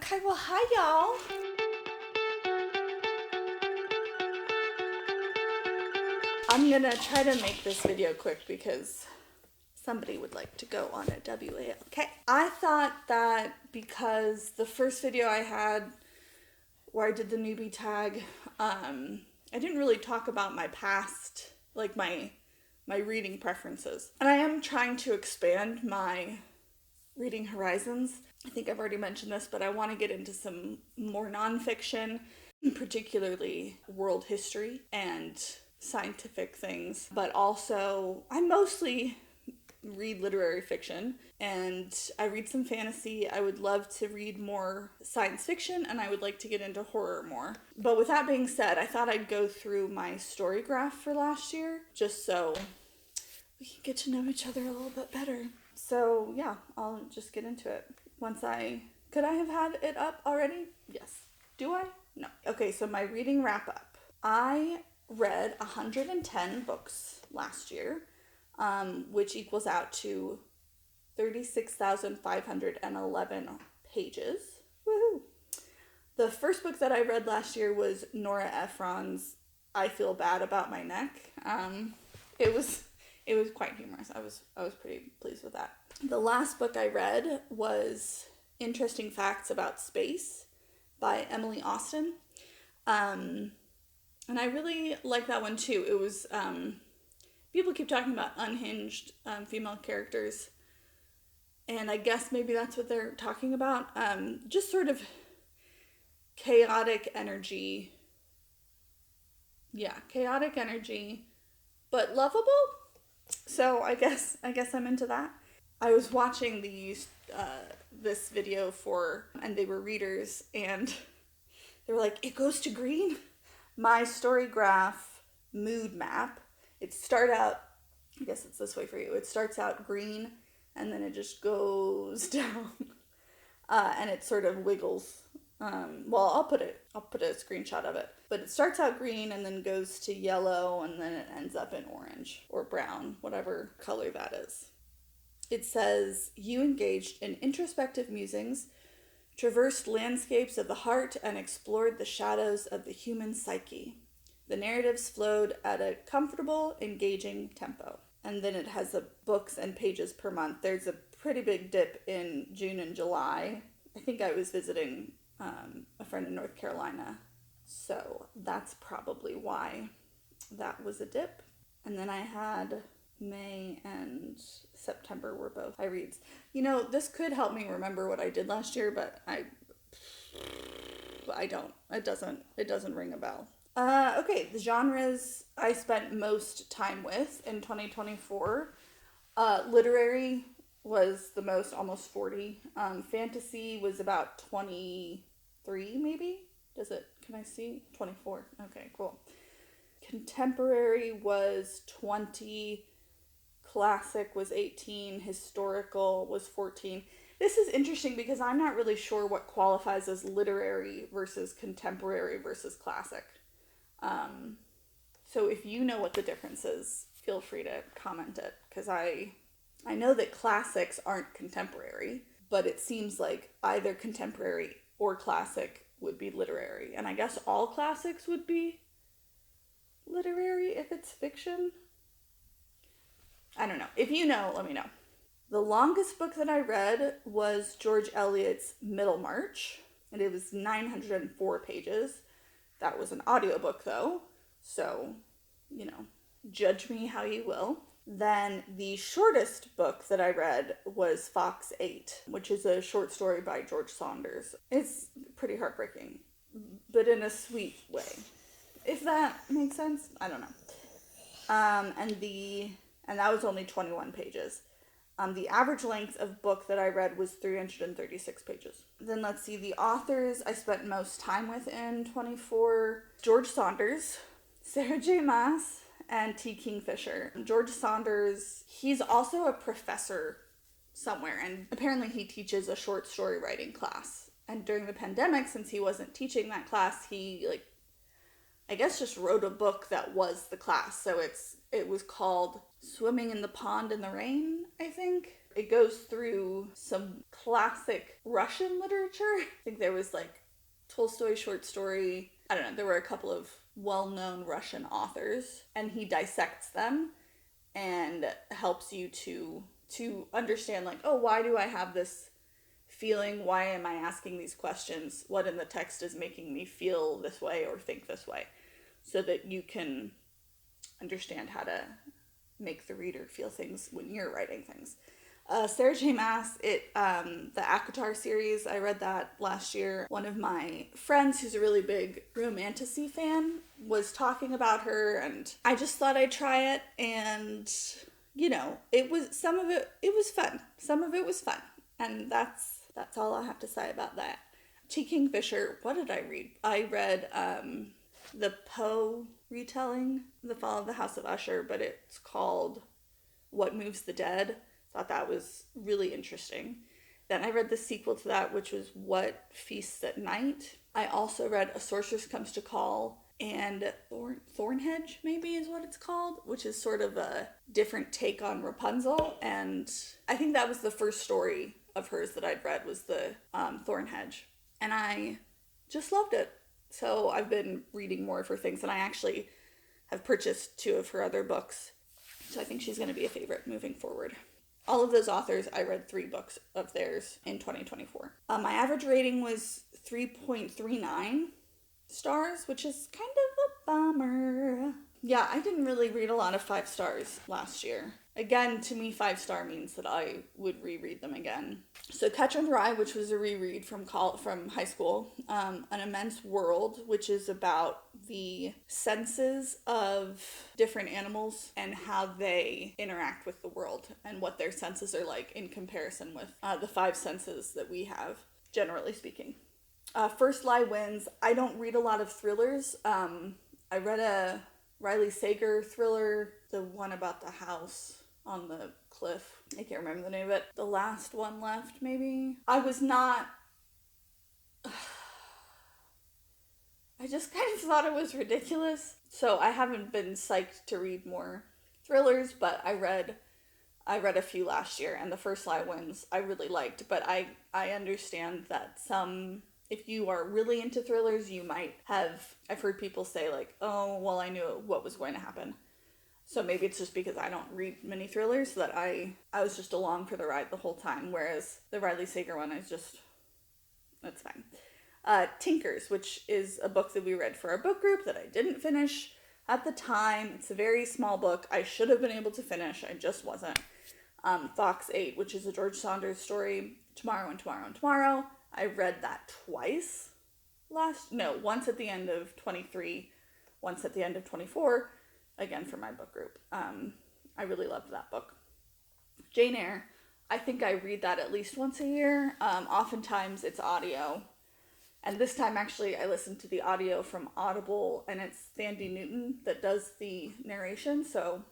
Okay, well, hi, y'all. I'm gonna try to make this video quick because somebody would like to go on a WAL. Okay, I thought that because the first video I had where I did the newbie tag, I didn't really talk about my past, like my reading preferences. And I am trying to expand my reading horizons. I think I've already mentioned this, but I want to get into some more nonfiction, particularly world history and scientific things. But also, I mostly read literary fiction and I read some fantasy. I would love to read more science fiction and I would like to get into horror more. But with that being said, I thought I'd go through my Storygraph for last year just so we can get to know each other a little bit better. So yeah, I'll just get into it. Could I have had it up already? Yes. Do I? No. Okay, so my reading wrap up. I read 110 books last year, which equals out to 36,511 pages. Woohoo! The first book that I read last year was Nora Ephron's I Feel Bad About My Neck. It was quite humorous. I was pretty pleased with that. The last book I read was Interesting Facts About Space by Emily Austen. And I really like that one too. It was, people keep talking about unhinged female characters. And I guess maybe that's what they're talking about. Just sort of chaotic energy. Yeah, chaotic energy, but lovable. So I guess I'm into that. I was watching this video and they were readers, and they were like, it goes to green. My Storygraph mood map, it I guess it's this way for you. It starts out green, and then it just goes down, and it sort of wiggles. Well, I'll put a screenshot of it. But it starts out green and then goes to yellow and then it ends up in orange or brown, whatever color that is. It says, you engaged in introspective musings, traversed landscapes of the heart, and explored the shadows of the human psyche. The narratives flowed at a comfortable, engaging tempo. And then it has books and pages per month. There's a pretty big dip in June and July. I think I was visiting a friend in North Carolina, so that's probably why that was a dip. And then I had May and September were both high reads. You know, this could help me remember what I did last year, but I don't. It doesn't ring a bell. Okay, the genres I spent most time with in 2024. Literary was the most, almost 40. Fantasy was about 23, maybe? Can I see? 24. Okay, cool. Contemporary was 20. Classic was 18. Historical was 14. This is interesting because I'm not really sure what qualifies as literary versus contemporary versus classic. So if you know what the difference is, feel free to comment it, because I know that classics aren't contemporary, but it seems like either contemporary or classic would be literary. And I guess all classics would be literary if it's fiction. I don't know. If you know, let me know. The longest book that I read was George Eliot's Middlemarch, and it was 904 pages. That was an audiobook though, so, judge me how you will. Then the shortest book that I read was Fox 8, which is a short story by George Saunders. It's pretty heartbreaking, but in a sweet way. If that makes sense, I don't know. And that was only 21 pages. The average length of book that I read was 336 pages. Then let's see, the authors I spent most time with in 24, George Saunders, Sarah J. Maas, and T. Kingfisher. George Saunders, he's also a professor somewhere, and apparently he teaches a short story writing class. And during the pandemic, since he wasn't teaching that class, he I guess just wrote a book that was the class. So it was called Swimming in the Pond in the Rain, I think. it goes through some classic Russian literature. I think there was like Tolstoy short story. I don't know, there were a couple of well-known Russian authors, and he dissects them and helps you to understand, like, oh, why do I have this feeling? Why am I asking these questions? What in the text is making me feel this way or think this way? So that you can understand how to make the reader feel things when you're writing things. Sarah J. Maas, the ACOTAR series, I read that last year. One of my friends who's a really big romantasy fan was talking about her, and I just thought I'd try it, and, you know, it was fun. Some of it was fun, and that's all I have to say about that. T. Kingfisher, what did I read? I read the Poe retelling, The Fall of the House of Usher, but it's called What Moves the Dead. Thought that was really interesting. Then I read the sequel to that, which was What Feasts at Night. I also read A Sorceress Comes to Call and Thornhedge, maybe is what it's called, which is sort of a different take on Rapunzel. And I think that was the first story of hers that I'd read, was the Thornhedge. And I just loved it. So I've been reading more of her things, and I actually have purchased 2 of her other books. So I think she's going to be a favorite moving forward. All of those authors, I read 3 books of theirs in 2024. My average rating was 3.39 stars, which is kind of a bummer. Yeah, I didn't really read a lot of 5 stars last year. Again, to me, 5-star means that I would reread them again. So Catcher in the Rye, which was a reread from high school. An Immense World, which is about the senses of different animals and how they interact with the world and what their senses are like in comparison with the 5 senses that we have, generally speaking. First Lie Wins. I don't read a lot of thrillers. I read a Riley Sager thriller, the one about the house on the cliff. I can't remember the name of it. The Last One Left, maybe? I just kind of thought it was ridiculous. So I haven't been psyched to read more thrillers, but I read a few last year, and The First Lie Wins I really liked, but I understand that if you are really into thrillers, you might have, I've heard people say like, oh, well, I knew what was going to happen. So maybe it's just because I don't read many thrillers that I was just along for the ride the whole time, whereas the Riley Sager one that's fine. Tinkers, which is a book that we read for our book group that I didn't finish at the time. It's a very small book. I should have been able to finish. I just wasn't. Fox 8, which is a George Saunders story, Tomorrow and Tomorrow and Tomorrow. I read that twice once at the end of 23, once at the end of 24, again for my book group. I really loved that book. Jane Eyre, I think I read that at least once a year. Oftentimes it's audio. And this time actually I listened to the audio from Audible, and it's Thandie Newton that does the narration, so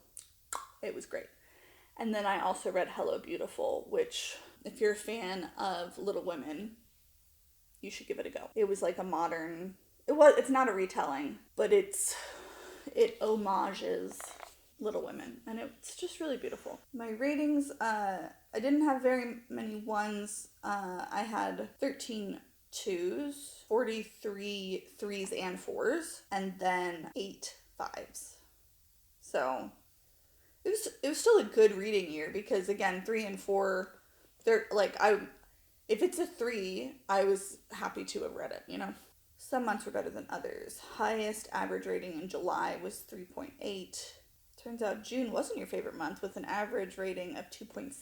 it was great. And then I also read Hello Beautiful, which, if you're a fan of Little Women, you should give it a go. It was like it's not a retelling, but it homages Little Women, and it's just really beautiful. My ratings, I didn't have very many ones. I had 13 2s, 43 3s and 4s, and then 8 5s. So it was still a good reading year, because again, 3 and 4, they're like, if it's a 3, I was happy to have read it, you know? Some months were better than others. Highest average rating in July was 3.8. Turns out June wasn't your favorite month, with an average rating of 2.6.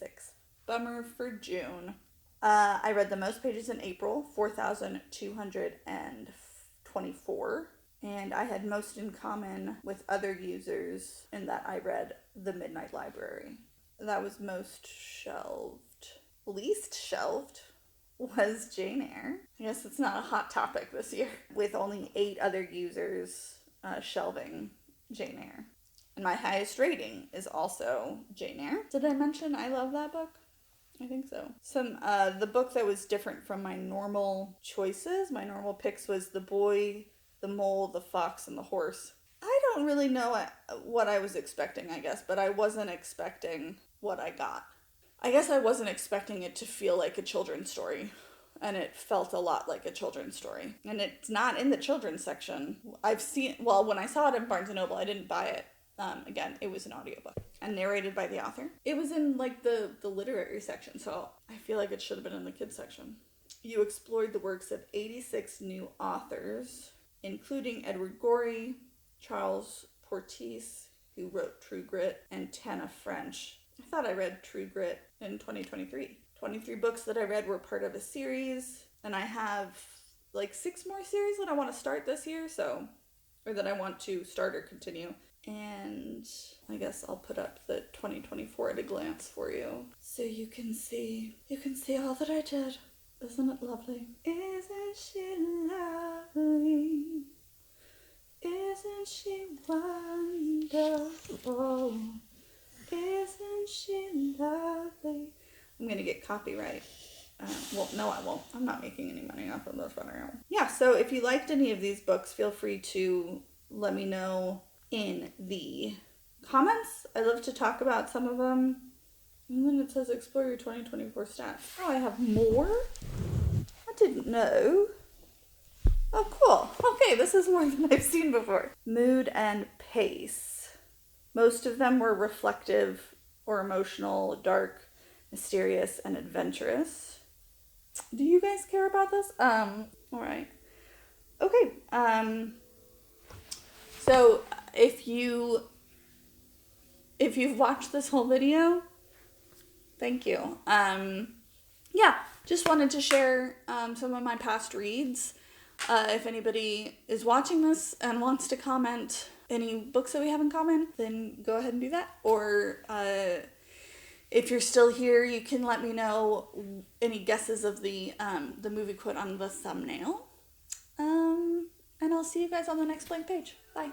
Bummer for June. I read the most pages in April, 4,224. And I had most in common with other users in that I read The Midnight Library. That was most shelved. Least shelved was Jane Eyre. I guess it's not a hot topic this year, with only 8 other users shelving Jane Eyre. And my highest rating is also Jane Eyre. Did I mention I love that book? I think so. The book that was different from my normal choices, my normal picks, was The Boy, the Mole, the Fox, and the Horse. I don't really know what I was expecting, I guess, but I wasn't expecting what I got. I guess I wasn't expecting it to feel like a children's story. And it felt a lot like a children's story. And it's not in the children's section. When I saw it in Barnes & Noble, I didn't buy it. Again, it was an audiobook and narrated by the author. It was in like the literary section, so I feel like it should have been in the kids section. You explored the works of 86 new authors, including Edward Gorey, Charles Portis, who wrote True Grit, and Tana French. I thought I read True Grit in 2023. 23 books that I read were part of a series, and I have like 6 more series that I want to start this year, or that I want to start or continue. And I guess I'll put up the 2024 at a glance for you, so you can see all that I did. Isn't it lovely? Isn't she lovely? Isn't she wonderful? Isn't she lovely? I'm gonna get copyright. Well, no, I won't. I'm not making any money off of this one right now. Yeah, so if you liked any of these books, feel free to let me know in the comments. I love to talk about some of them. And then it says explore your 2024 stats. Oh, I have more? I didn't know. Oh, cool. Okay, this is more than I've seen before. Mood and pace. Most of them were reflective or emotional, dark, mysterious, and adventurous. Do you guys care about this? All right. Okay. So if you've watched this whole video, thank you. Yeah, just wanted to share some of my past reads. If anybody is watching this and wants to comment any books that we have in common, then go ahead and do that. Or if you're still here, you can let me know any guesses of the movie quote on the thumbnail. And I'll see you guys on the next blank page. Bye.